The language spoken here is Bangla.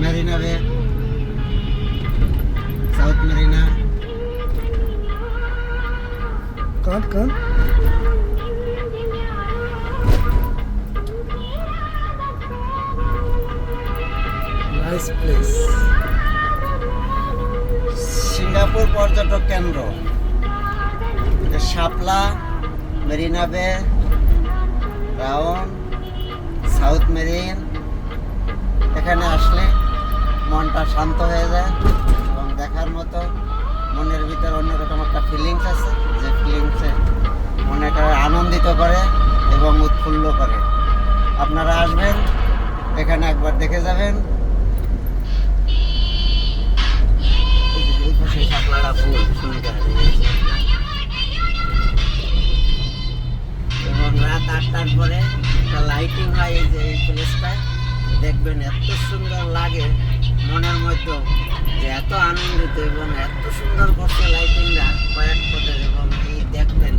Marina Bay, South Marina. Can't. Nice place. Singapore পর্যটক কেন্দ্র, শাপলা, মেরিনা বে, রাউন, সাউথ মেরিন। এখানে আসলে মনটা শান্ত হয়ে যায় এবং দেখার মতো মনের ভিতর অন্যরকম একটা ফিলিংস আছে, যে ফিলিংসে মনেটা আনন্দিত করে এবং উৎফুল্ল করে। আপনারা আসবেন, এখানে একবার দেখে যাবেন। শাপলাটা ফুল সুন্দর এবং রাত 8টার পরে একটা লাইটিং হয় এই যে এই প্লেসটায়, দেখবেন এত সুন্দর লাগে মনের মধ্যে, যে এত আনন্দিত এবং এত সুন্দর করছে লাইটিংটা কয়েক পদের, এবং এই দেখবেন